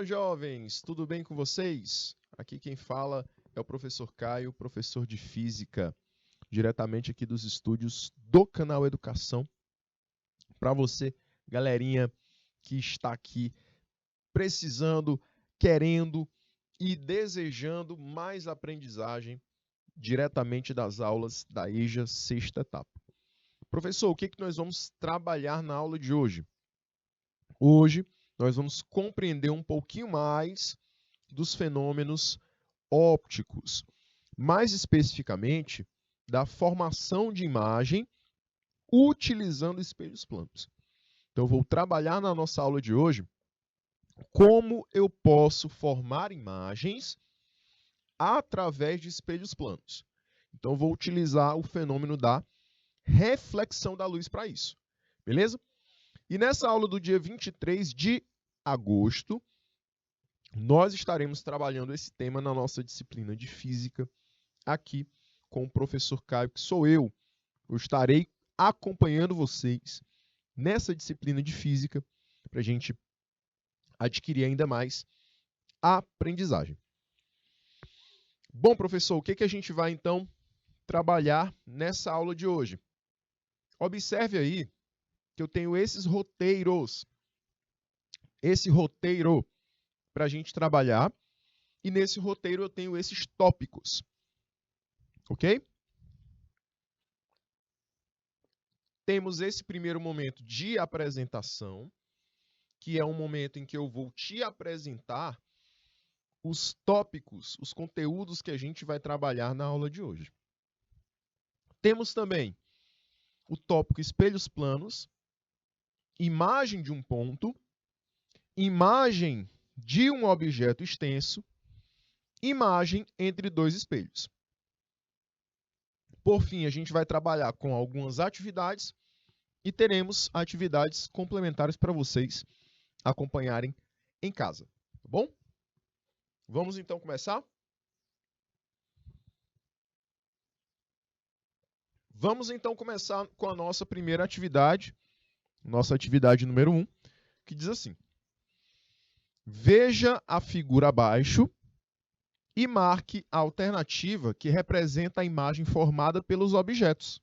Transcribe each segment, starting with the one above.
Fala, jovens! Tudo bem com vocês? Aqui quem fala é o professor Caio, professor de Física, diretamente aqui dos estúdios do canal Educação. Para você, galerinha que está aqui precisando, querendo e desejando mais aprendizagem diretamente das aulas da EJA sexta etapa. Professor, o que nós vamos trabalhar na aula de hoje? Hoje nós vamos compreender um pouquinho mais dos fenômenos ópticos, mais especificamente da formação de imagem utilizando espelhos planos. Então, eu vou trabalhar na nossa aula de hoje como eu posso formar imagens através de espelhos planos. Então, eu vou utilizar o fenômeno da reflexão da luz para isso. Beleza? E nessa aula do dia 23 de agosto, nós estaremos trabalhando esse tema na nossa disciplina de Física, aqui com o professor Caio, que sou eu. Eu estarei acompanhando vocês nessa disciplina de Física para a gente adquirir ainda mais aprendizagem. Bom, professor, o que a gente vai, então, trabalhar nessa aula de hoje? Observe aí que eu tenho esses roteiros. Esse roteiro para a gente trabalhar. E nesse roteiro eu tenho esses tópicos. Ok? Temos esse primeiro momento de apresentação, que é um momento em que eu vou te apresentar os tópicos, os conteúdos que a gente vai trabalhar na aula de hoje. Temos também o tópico espelhos planos, imagem de um ponto, imagem de um objeto extenso, imagem entre dois espelhos. Por fim, a gente vai trabalhar com algumas atividades e teremos atividades complementares para vocês acompanharem em casa, tá bom? Vamos então começar? Vamos então começar com a nossa primeira atividade, nossa atividade número 1, que diz assim: veja a figura abaixo e marque a alternativa que representa a imagem formada pelos objetos.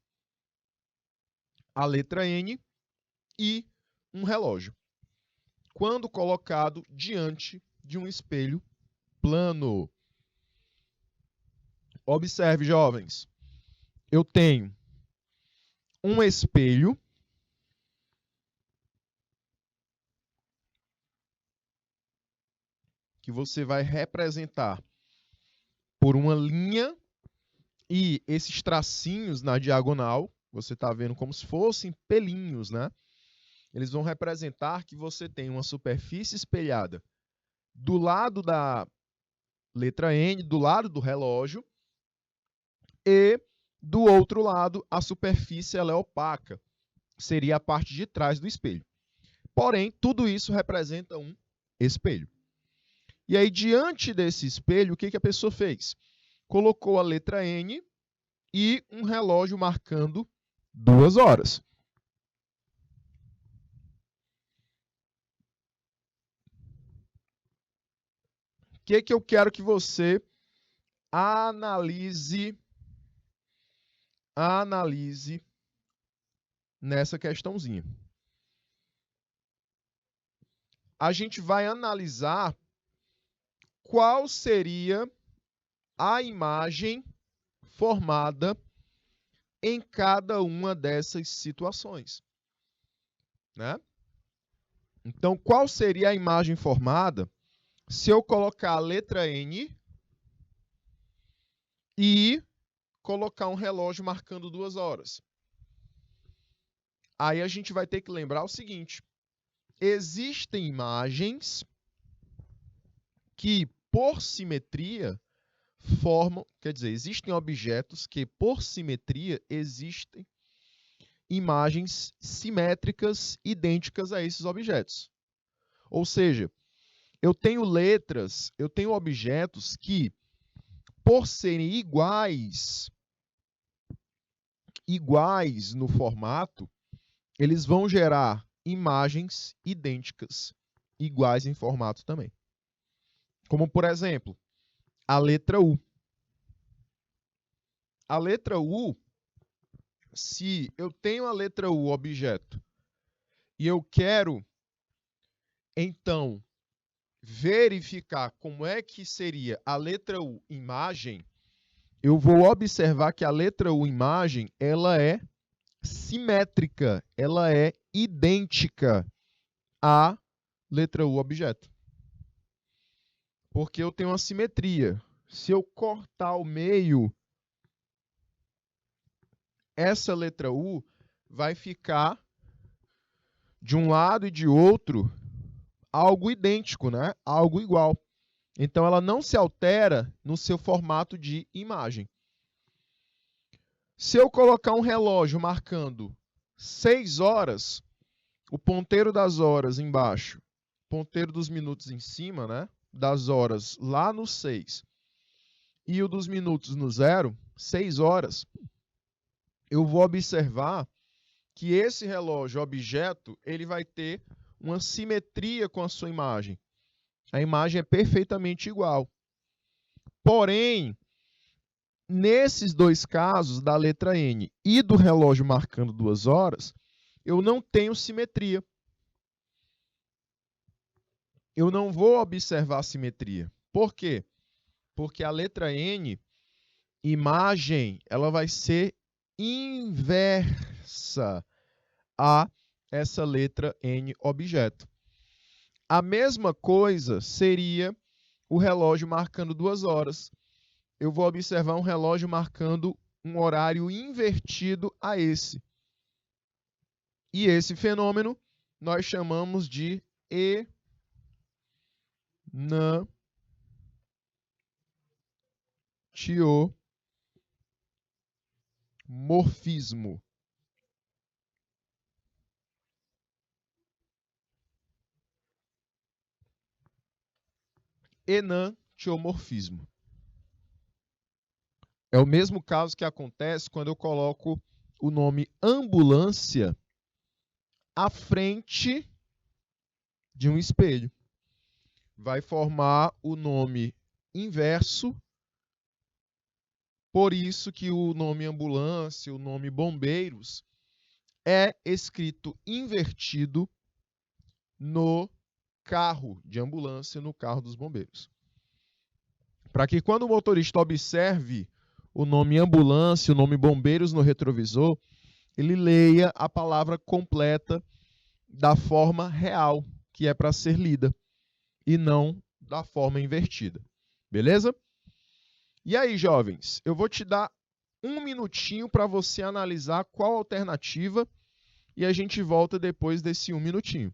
A letra N e um relógio, quando colocado diante de um espelho plano. Observe, jovens, eu tenho um espelho que você vai representar por uma linha e esses tracinhos na diagonal, você está vendo como se fossem pelinhos, né? Eles vão representar que você tem uma superfície espelhada do lado da letra N, do lado do relógio, e do outro lado a superfície ela é opaca, seria a parte de trás do espelho. Porém, tudo isso representa um espelho. E aí, diante desse espelho, o que a pessoa fez? Colocou a letra N e um relógio marcando 2 horas. O que eu quero que você analise nessa questãozinha? A gente vai analisar qual seria a imagem formada em cada uma dessas situações, né? Então, qual seria a imagem formada se eu colocar a letra N e colocar um relógio marcando 2 horas? Aí a gente vai ter que lembrar o seguinte: existem imagens que, por simetria, formam, quer dizer, existem objetos que, por simetria, existem imagens simétricas idênticas a esses objetos. Ou seja, eu tenho letras, eu tenho objetos que, por serem iguais no formato, eles vão gerar imagens idênticas, iguais em formato também. Como, por exemplo, a letra U. A letra U, se eu tenho a letra U, objeto, e eu quero, então, verificar como é que seria a letra U, imagem, eu vou observar que a letra U, imagem, ela é simétrica, ela é idêntica à letra U, objeto. Porque eu tenho uma simetria. Se eu cortar ao meio, essa letra U vai ficar de um lado e de outro algo idêntico, né? Algo igual. Então ela não se altera no seu formato de imagem. Se eu colocar um relógio marcando 6 horas, o ponteiro das horas embaixo, ponteiro dos minutos em cima, né? Das horas lá no 6 e o dos minutos no 0, 6 horas, eu vou observar que esse relógio objeto ele vai ter uma simetria com a sua imagem. A imagem é perfeitamente igual. Porém, nesses dois casos, da letra N e do relógio marcando 2 horas, eu não tenho simetria. Eu não vou observar simetria. Por quê? Porque a letra N, imagem, ela vai ser inversa a essa letra N, objeto. A mesma coisa seria o relógio marcando 2 horas. Eu vou observar um relógio marcando um horário invertido a esse. E esse fenômeno nós chamamos de enantiomorfismo. Enantiomorfismo. É o mesmo caso que acontece quando eu coloco o nome ambulância à frente de um espelho. Vai formar o nome inverso, por isso que o nome ambulância, o nome bombeiros, é escrito invertido no carro de ambulância, no carro dos bombeiros. Para que quando o motorista observe o nome ambulância, o nome bombeiros no retrovisor, ele leia a palavra completa da forma real, que é para ser lida, e não da forma invertida. Beleza? E aí, jovens, eu vou te dar um minutinho para você analisar qual alternativa e a gente volta depois desse um minutinho.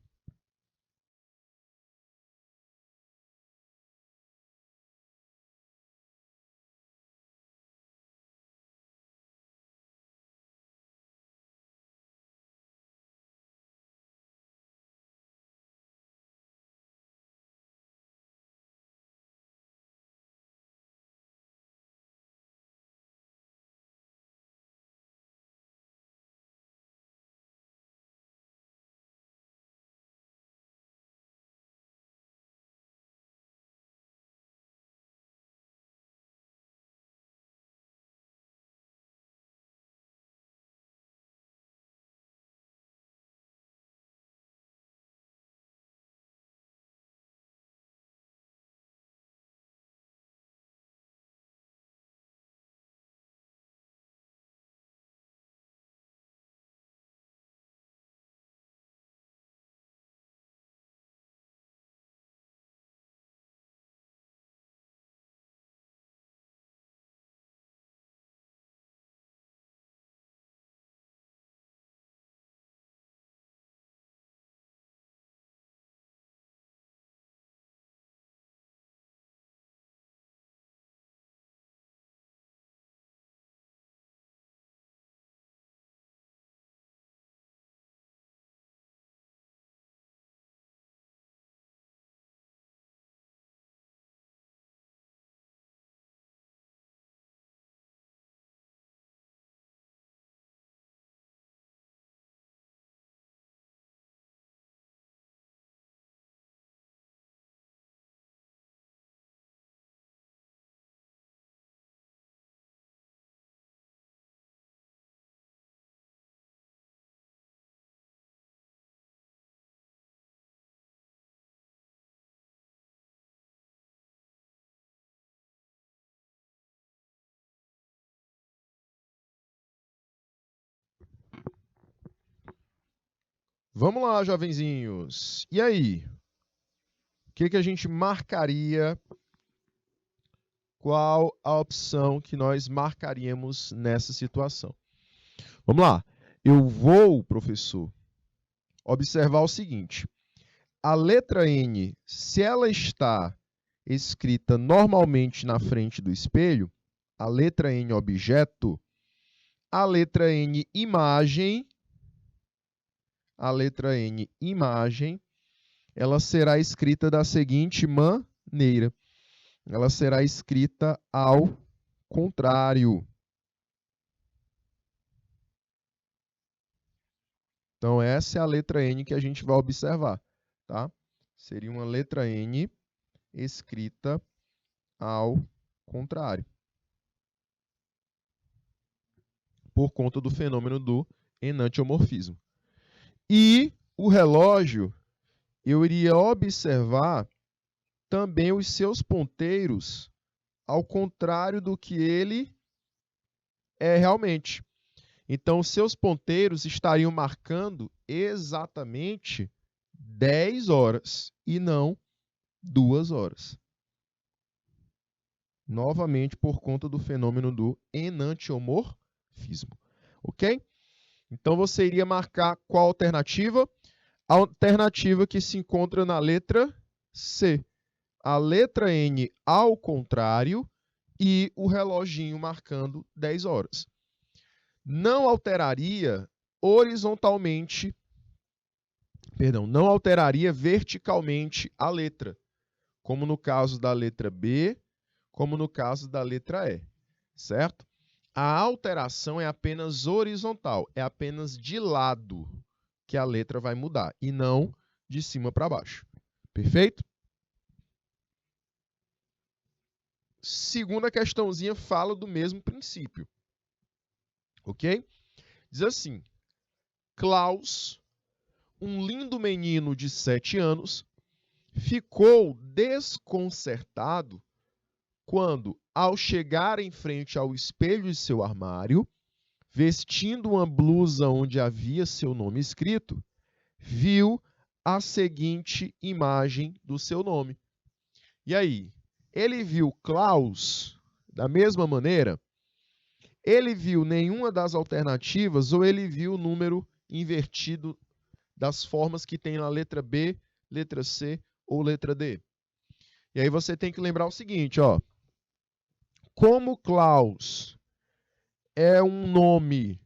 Vamos lá, jovenzinhos. E aí? O que a gente marcaria? Qual a opção que nós marcaríamos nessa situação? Vamos lá. Eu vou, professor, observar o seguinte. A letra N, se ela está escrita normalmente na frente do espelho, a letra N objeto, a letra N imagem, ela será escrita da seguinte maneira. Ela será escrita ao contrário. Então, essa é a letra N que a gente vai observar, tá? Seria uma letra N escrita ao contrário. Por conta do fenômeno do enantiomorfismo. E o relógio, eu iria observar também os seus ponteiros ao contrário do que ele é realmente. Então, os seus ponteiros estariam marcando exatamente 10 horas e não 2 horas. Novamente, por conta do fenômeno do enantiomorfismo. Ok? Então, você iria marcar qual alternativa? A alternativa que se encontra na letra C. A letra N ao contrário e o reloginho marcando 10 horas. Não alteraria horizontalmente, não alteraria verticalmente a letra, como no caso da letra B, como no caso da letra E, certo? A alteração é apenas horizontal, é apenas de lado que a letra vai mudar, e não de cima para baixo. Perfeito? Segunda questãozinha fala do mesmo princípio. Ok? Diz assim, Klaus, um lindo menino de 7 anos, ficou desconcertado quando, ao chegar em frente ao espelho de seu armário, vestindo uma blusa onde havia seu nome escrito, viu a seguinte imagem do seu nome. E aí, ele viu Klaus da mesma maneira? Ele viu nenhuma das alternativas ou ele viu o número invertido das formas que tem na letra B, letra C ou letra D? E aí você tem que lembrar o seguinte, ó. Como Klaus é um nome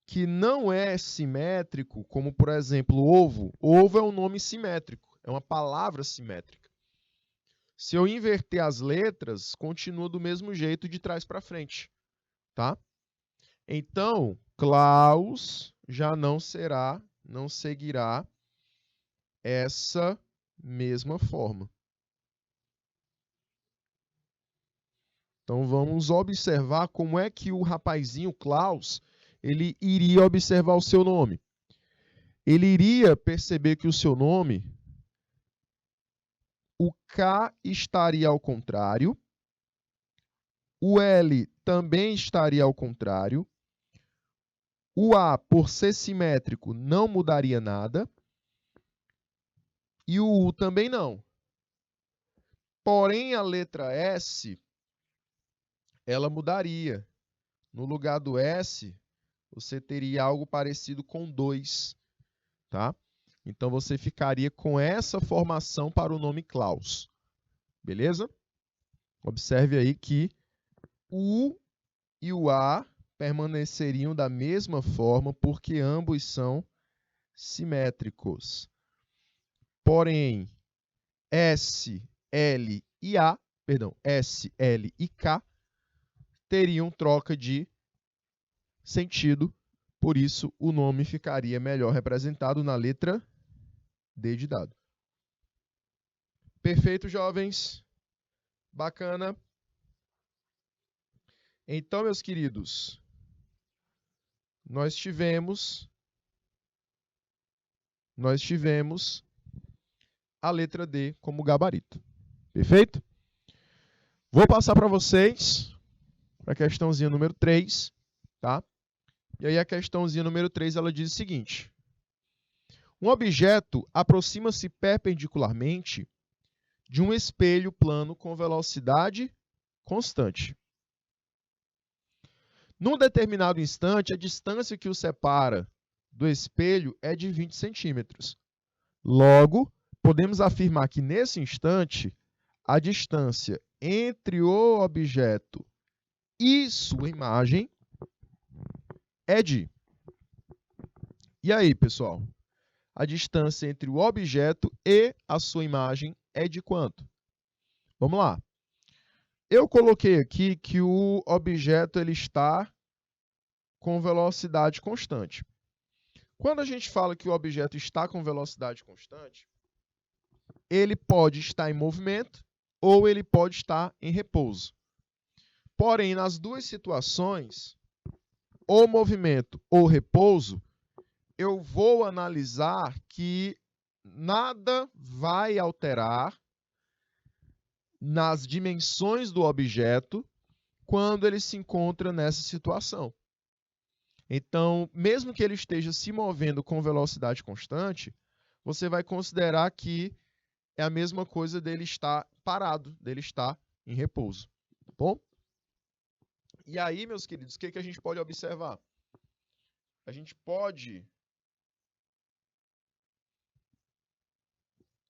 que não é simétrico, como, por exemplo, ovo. Ovo é um nome simétrico, é uma palavra simétrica. Se eu inverter as letras, continua do mesmo jeito de trás para frente, tá? Então, Klaus já não seguirá essa mesma forma. Então, vamos observar como é que o rapazinho Klaus, ele iria observar o seu nome. Ele iria perceber que o seu nome, o K estaria ao contrário, o L também estaria ao contrário, o A, por ser simétrico, não mudaria nada, e o U também não. Porém, a letra S, ela mudaria. No lugar do S, você teria algo parecido com 2, tá? Então, você ficaria com essa formação para o nome Klaus. Beleza? Observe aí que o U e o A permaneceriam da mesma forma porque ambos são simétricos. Porém, S, L e K teriam troca de sentido, por isso o nome ficaria melhor representado na letra D de dado. Perfeito, jovens? Bacana. Então, meus queridos, nós tivemos a letra D como gabarito. Perfeito? Vou passar para vocês para a questãozinha número 3, tá? E aí a questãozinha número 3, ela diz o seguinte: um objeto aproxima-se perpendicularmente de um espelho plano com velocidade constante. Num determinado instante, a distância que o separa do espelho é de 20 centímetros. Logo, podemos afirmar que nesse instante, a distância entre o objeto e sua imagem é de... E aí, pessoal? A distância entre o objeto e a sua imagem é de quanto? Vamos lá. Eu coloquei aqui que o objeto ele está com velocidade constante. Quando a gente fala que o objeto está com velocidade constante, ele pode estar em movimento ou ele pode estar em repouso. Porém, nas duas situações, ou movimento ou repouso, eu vou analisar que nada vai alterar nas dimensões do objeto quando ele se encontra nessa situação. Então, mesmo que ele esteja se movendo com velocidade constante, você vai considerar que é a mesma coisa dele estar parado, dele estar em repouso. Tá bom? E aí, meus queridos, o que a gente pode observar? A gente pode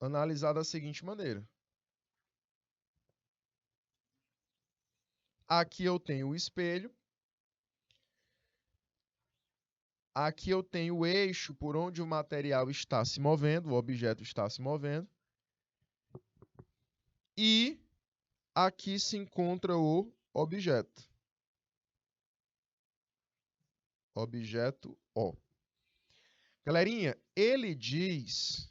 analisar da seguinte maneira. Aqui eu tenho o espelho. Aqui eu tenho o eixo por onde o material está se movendo, o objeto está se movendo. E aqui se encontra o objeto. Objeto O. Galerinha, ele diz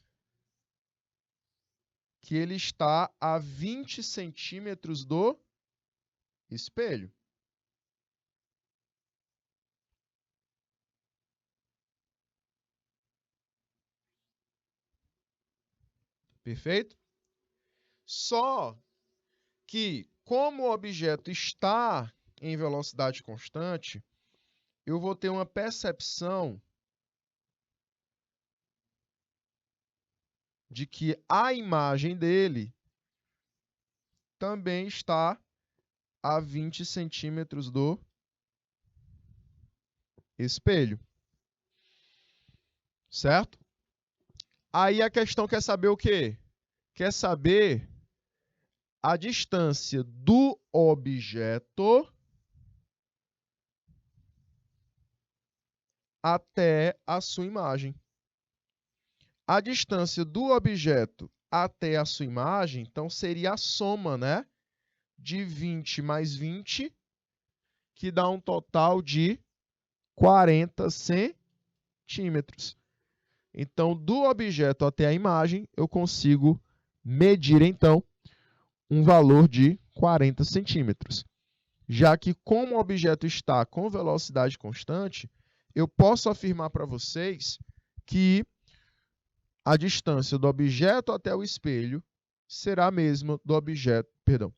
que ele está a 20 centímetros do espelho. Perfeito? Só que, como o objeto está em velocidade constante, eu vou ter uma percepção de que a imagem dele também está a 20 centímetros do espelho. Certo? Aí a questão quer saber o quê? Quer saber a distância do objeto até a sua imagem. A distância do objeto até a sua imagem, então, seria a soma, né, de 20 mais 20, que dá um total de 40 centímetros. Então, do objeto até a imagem, eu consigo medir, então, um valor de 40 centímetros. Já que, como o objeto está com velocidade constante, eu posso afirmar para vocês que a distância do objeto até o espelho será a mesma do objeto, perdão.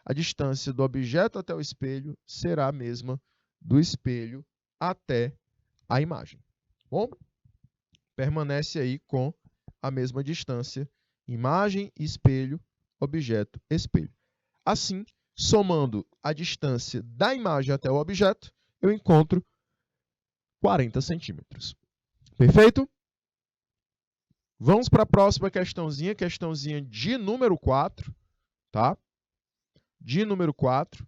A distância do objeto até o espelho será a mesma do espelho até a imagem. Bom, permanece aí com a mesma distância, imagem, espelho, objeto, espelho. Assim, somando a distância da imagem até o objeto, eu encontro 40 centímetros. Perfeito? Vamos para a próxima questãozinha de número 4, tá? De número 4.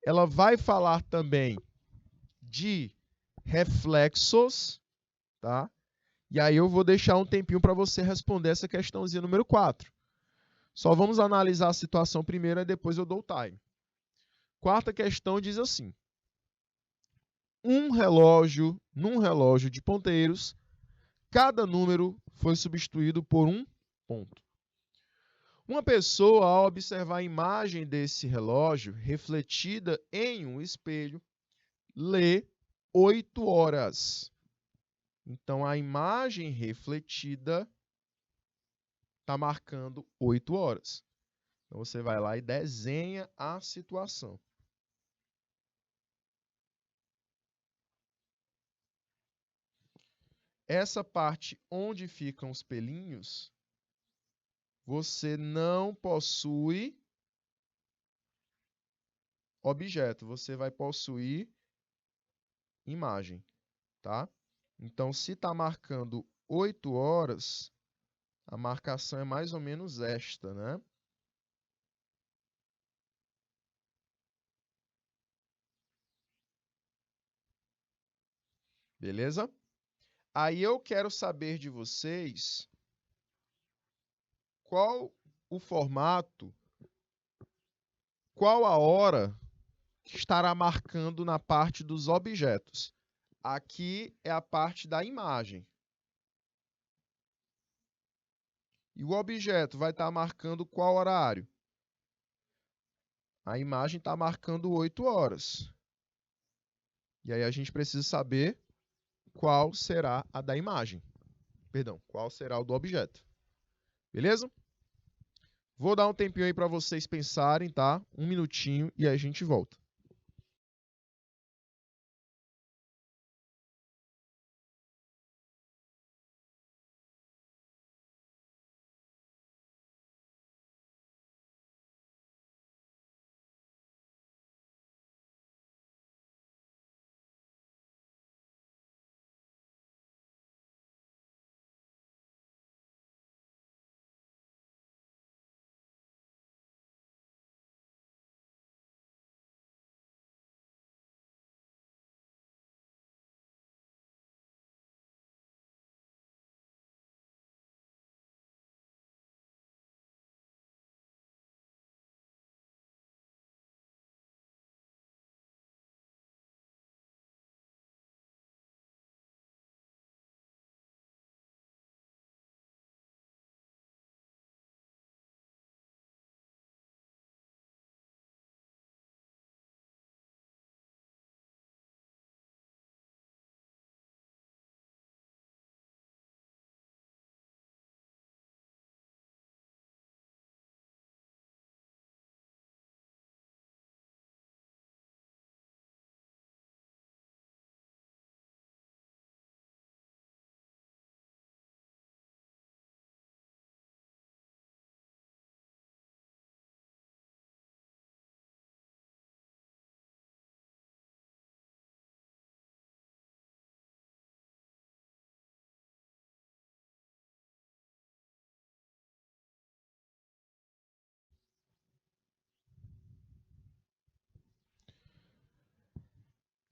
Ela vai falar também de reflexos, tá? E aí eu vou deixar um tempinho para você responder essa questãozinha número 4. Só vamos analisar a situação primeiro e depois eu dou o time. Quarta questão diz assim: num relógio de ponteiros, cada número foi substituído por um ponto. Uma pessoa, ao observar a imagem desse relógio refletida em um espelho, lê 8 horas. Então, a imagem refletida está marcando 8 horas. Então, você vai lá e desenha a situação. essa parte onde ficam os pelinhos, você não possui objeto, você vai possuir imagem, tá? Então, se está marcando 8 horas, a marcação é mais ou menos esta, né? Beleza? Aí eu quero saber de vocês qual o formato, qual a hora que estará marcando na parte dos objetos. Aqui é a parte da imagem. E o objeto vai estar marcando qual horário? A imagem está marcando 8 horas. E aí a gente precisa saber qual será a da imagem. Perdão, qual será o do objeto. Beleza? Vou dar um tempinho aí para vocês pensarem, tá? Um minutinho e aí a gente volta.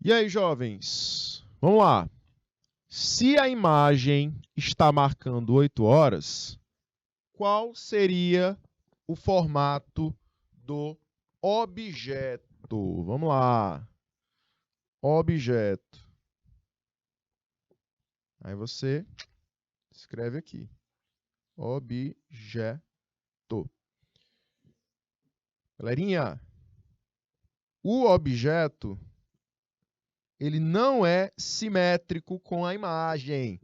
E aí, jovens? Vamos lá. Se a imagem está marcando 8 horas, qual seria o formato do objeto? Vamos lá. Objeto. Aí você escreve aqui. Objeto. Galerinha, o objeto ele não é simétrico com a imagem.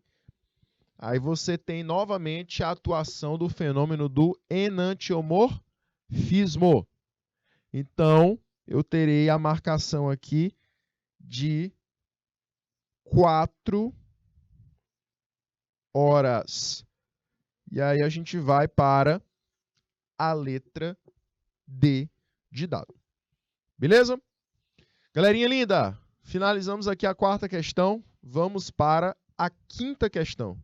Aí você tem novamente a atuação do fenômeno do enantiomorfismo. Então, eu terei a marcação aqui de 4 horas. E aí a gente vai para a letra D de dado. Beleza? Galerinha linda, finalizamos aqui a quarta questão. Vamos para a quinta questão.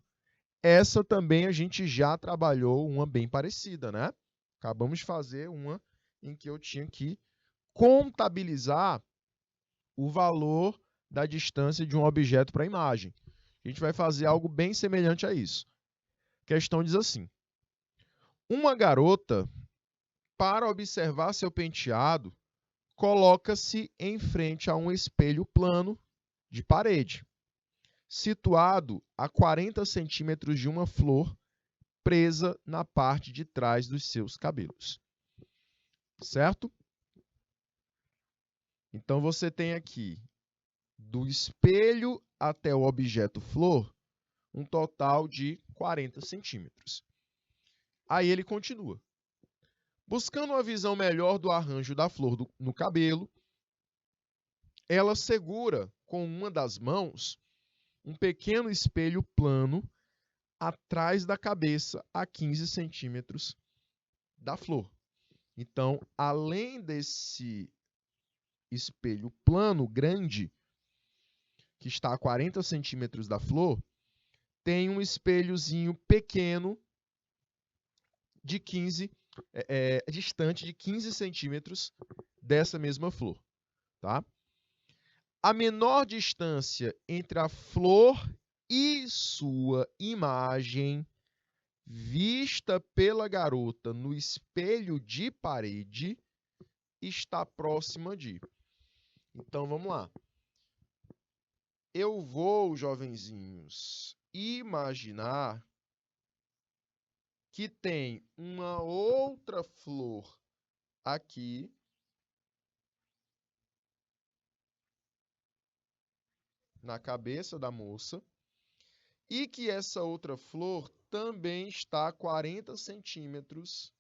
Essa também a gente já trabalhou uma bem parecida, né? Acabamos de fazer uma em que eu tinha que contabilizar o valor da distância de um objeto para a imagem. A gente vai fazer algo bem semelhante a isso. A questão diz assim: uma garota, para observar seu penteado, coloca-se em frente a um espelho plano de parede, situado a 40 centímetros de uma flor presa na parte de trás dos seus cabelos. Certo? Então, você tem aqui, do espelho até o objeto flor, um total de 40 centímetros. Aí ele continua. Buscando uma visão melhor do arranjo da flor no cabelo, ela segura com uma das mãos um pequeno espelho plano atrás da cabeça, a 15 centímetros da flor. Então, além desse espelho plano grande, que está a 40 centímetros da flor, tem um espelhozinho pequeno de 15, distante de 15 centímetros dessa mesma flor. Tá? A menor distância entre a flor e sua imagem vista pela garota no espelho de parede está próxima de. Então, vamos lá. Eu vou, jovenzinhos, imaginar que tem uma outra flor aqui na cabeça da moça e que essa outra flor também está a 40 centímetros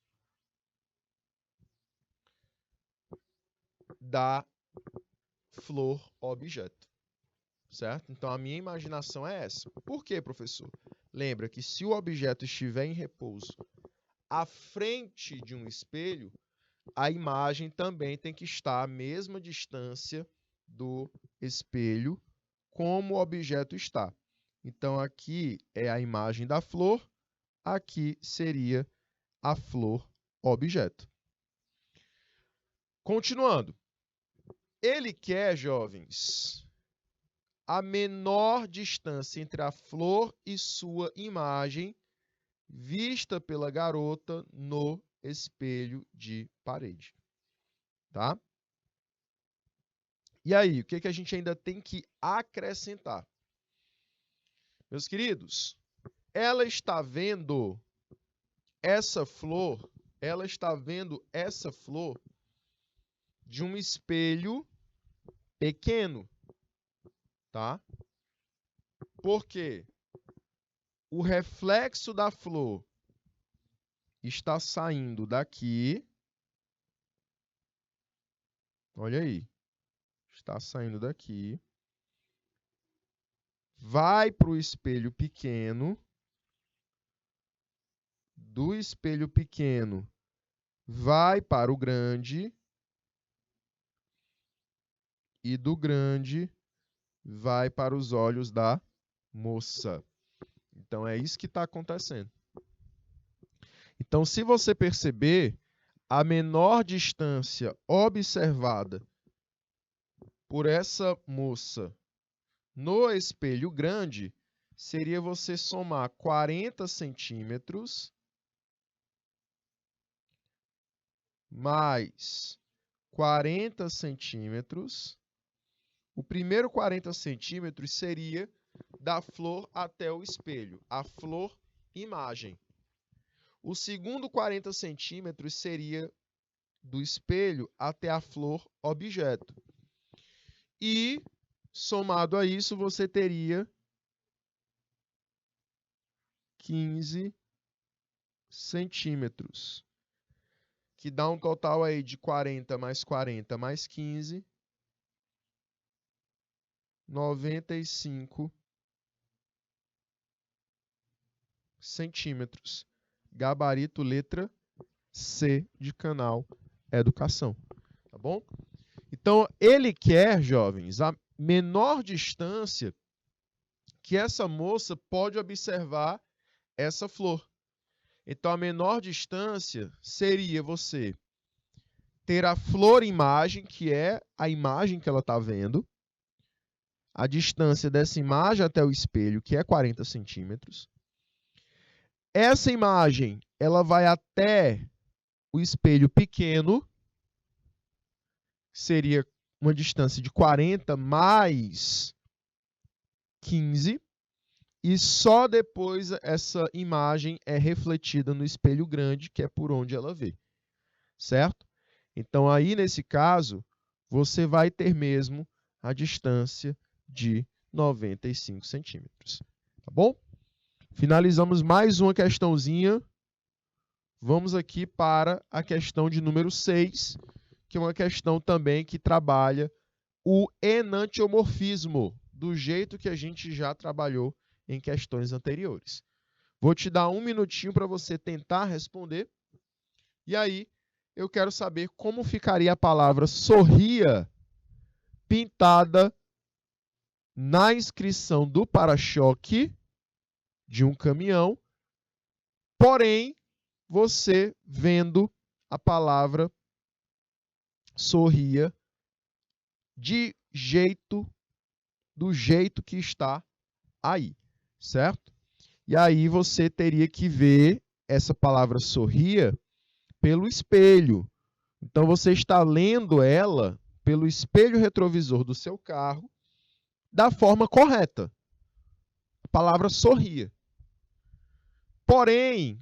da flor objeto, certo? Então, a minha imaginação é essa. Por quê, professor? Lembra que se o objeto estiver em repouso à frente de um espelho, a imagem também tem que estar à mesma distância do espelho como o objeto está. Então, aqui é a imagem da flor, aqui seria a flor objeto. Continuando. Ele quer, jovens, a menor distância entre a flor e sua imagem vista pela garota no espelho de parede. Tá? E aí, o que a gente ainda tem que acrescentar? Meus queridos, ela está vendo essa flor de um espelho pequeno, tá? Porque o reflexo da flor está saindo daqui. Olha aí. Está saindo daqui. Vai para o espelho pequeno. Do espelho pequeno vai para o grande. E do grande vai para os olhos da moça. Então, é isso que está acontecendo. Então, se você perceber, a menor distância observada por essa moça no espelho grande seria você somar 40 centímetros mais 40 centímetros. O primeiro 40 centímetros seria da flor até o espelho, a flor imagem. O segundo 40 centímetros seria do espelho até a flor objeto. E, somado a isso, você teria 15 centímetros, que dá um total aí de 40 mais 15, 95 centímetros. Gabarito letra C de canal Educação. Tá bom? Então, ele quer, jovens, a menor distância que essa moça pode observar essa flor. Então, a menor distância seria você ter a flor imagem, que é a imagem que ela está vendo, a distância dessa imagem até o espelho, que é 40 centímetros. Essa imagem, ela vai até o espelho pequeno, seria uma distância de 40 mais 15, e só depois essa imagem é refletida no espelho grande, que é por onde ela vê, certo? Então, aí, nesse caso, você vai ter mesmo a distância de 95 centímetros, tá bom? Finalizamos mais uma questãozinha. Vamos aqui para a questão de número 6, que é uma questão também que trabalha o enantiomorfismo, do jeito que a gente já trabalhou em questões anteriores. Vou te dar um minutinho para você tentar responder. E aí, eu quero saber como ficaria a palavra sorria pintada na inscrição do para-choque de um caminhão, porém, você vendo a palavra sorria do jeito que está aí, certo? E aí você teria que ver essa palavra sorria pelo espelho. Então você está lendo ela pelo espelho retrovisor do seu carro da forma correta. A palavra sorria. Porém,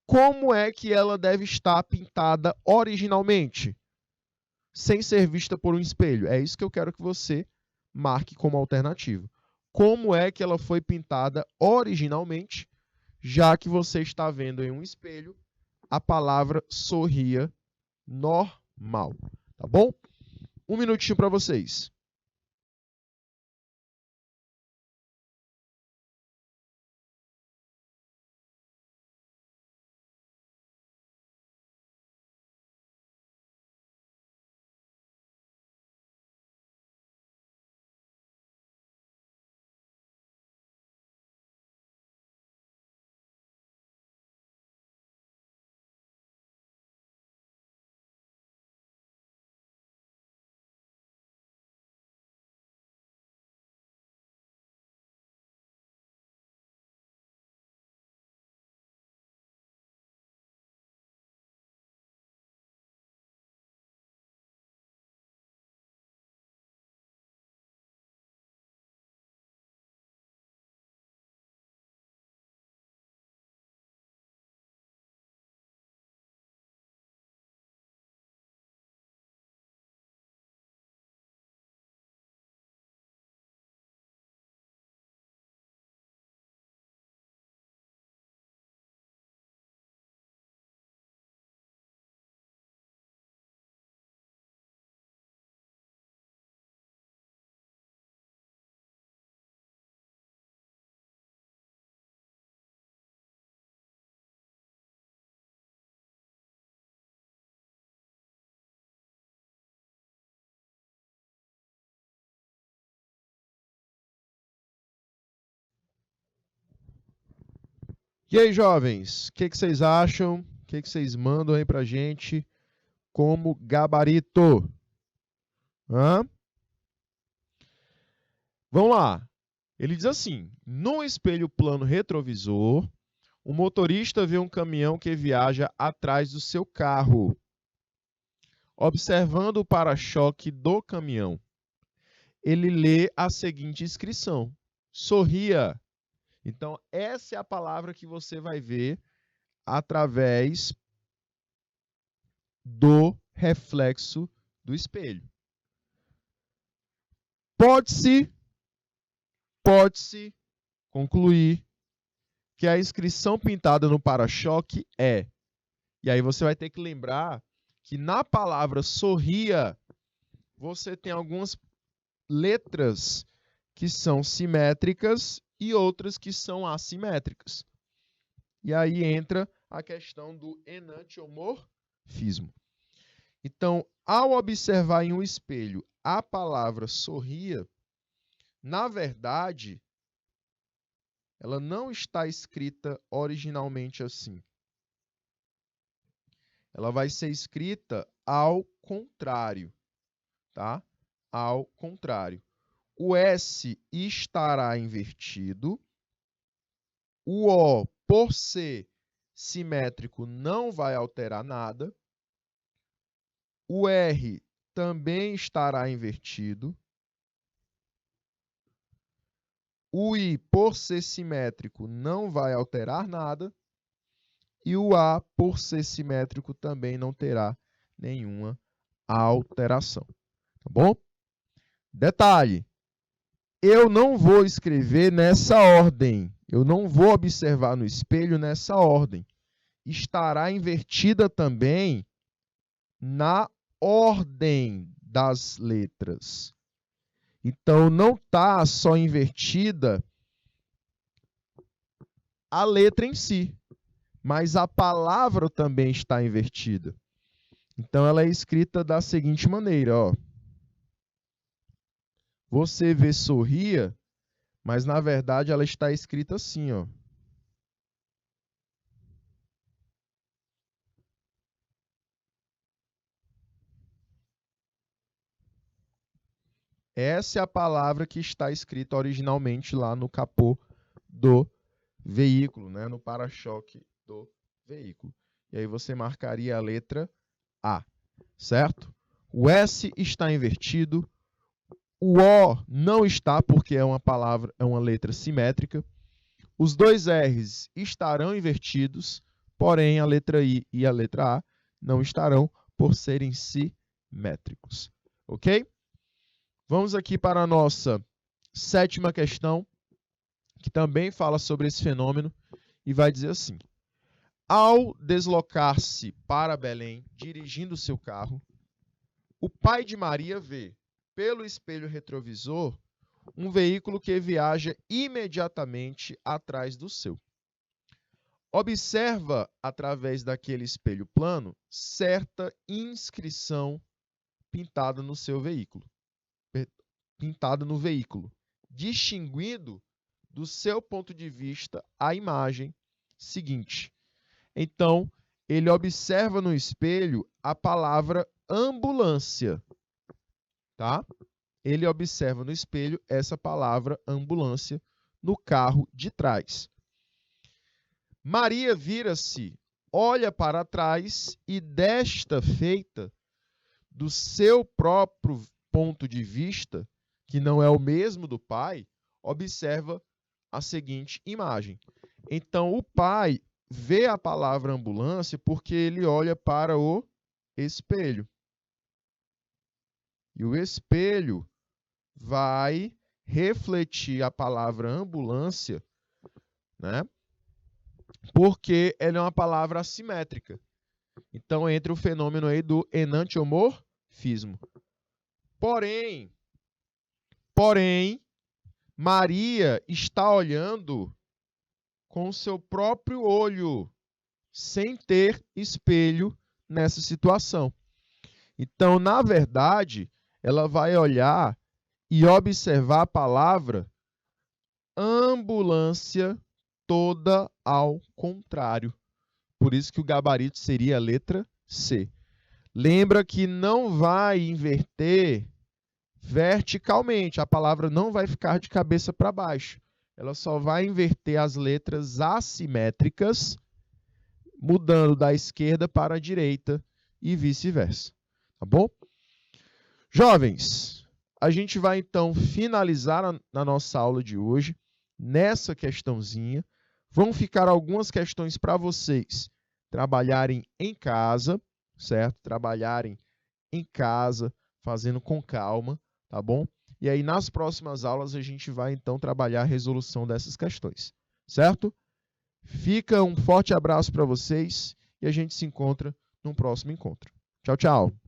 como é que ela deve estar pintada originalmente, sem ser vista por um espelho? É isso que eu quero que você marque como alternativa. Como é que ela foi pintada originalmente, já que você está vendo em um espelho a palavra sorria normal, tá bom? Um minutinho para vocês. E aí, jovens, o que vocês acham? O que vocês mandam aí pra gente como gabarito? Hã? Vamos lá. Ele diz assim: no espelho plano retrovisor, o motorista vê um caminhão que viaja atrás do seu carro, observando o para-choque do caminhão. Ele lê a seguinte inscrição: sorria. Então, essa é a palavra que você vai ver através do reflexo do espelho. Pode-se concluir que a inscrição pintada no para-choque é. E aí você vai ter que lembrar que na palavra sorria, você tem algumas letras que são simétricas e outras que são assimétricas. E aí entra a questão do enantiomorfismo. Então, ao observar em um espelho a palavra sorria, na verdade, ela não está escrita originalmente assim. Ela vai ser escrita ao contrário, tá? Ao contrário. O S estará invertido. O O, por ser simétrico, não vai alterar nada. O R também estará invertido. O I, por ser simétrico, não vai alterar nada. E o A, por ser simétrico, também não terá nenhuma alteração. Tá bom? Detalhe, eu não vou escrever nessa ordem. Eu não vou observar no espelho nessa ordem. Estará invertida também na ordem das letras. Então, não está só invertida a letra em si, mas a palavra também está invertida. Então, ela é escrita da seguinte maneira, ó. Você vê sorria, mas na verdade ela está escrita assim, ó. Essa é a palavra que está escrita originalmente lá no capô do veículo, né? No para-choque do veículo. E aí você marcaria a letra A, certo? O S está invertido, o O não está porque é uma palavra, é uma letra simétrica. Os dois R's estarão invertidos, porém a letra I e a letra A não estarão por serem simétricos. Ok? Vamos aqui para a nossa 7ª questão, que também fala sobre esse fenômeno e vai dizer assim: ao deslocar-se para Belém, dirigindo seu carro, o pai de Maria vê, pelo espelho retrovisor, um veículo que viaja imediatamente atrás do seu. Observa, através daquele espelho plano, certa inscrição pintada no seu veículo, pintada no veículo, distinguindo do seu ponto de vista a imagem seguinte. Então, ele observa no espelho a palavra ambulância, tá? Ele observa no espelho essa palavra ambulância no carro de trás. Maria vira-se, olha para trás e, desta feita, do seu próprio ponto de vista, que não é o mesmo do pai, observa a seguinte imagem. Então, o pai vê a palavra ambulância porque ele olha para o espelho. E o espelho vai refletir a palavra ambulância, né? Porque ela é uma palavra assimétrica. Então, entra o fenômeno aí do enantiomorfismo. Porém, Maria está olhando com o seu próprio olho, sem ter espelho nessa situação. Então, na verdade, ela vai olhar e observar a palavra ambulância toda ao contrário. Por isso que o gabarito seria a letra C. Lembra que não vai inverter verticalmente. A palavra não vai ficar de cabeça para baixo. Ela só vai inverter as letras assimétricas, mudando da esquerda para a direita e vice-versa. Tá bom? Jovens, a gente vai então finalizar na nossa aula de hoje nessa questãozinha. Vão ficar algumas questões para vocês trabalharem em casa, certo? Trabalharem em casa, fazendo com calma, tá bom? E aí, nas próximas aulas, a gente vai, então, trabalhar a resolução dessas questões, certo? Fica um forte abraço para vocês e a gente se encontra no próximo encontro. Tchau, tchau!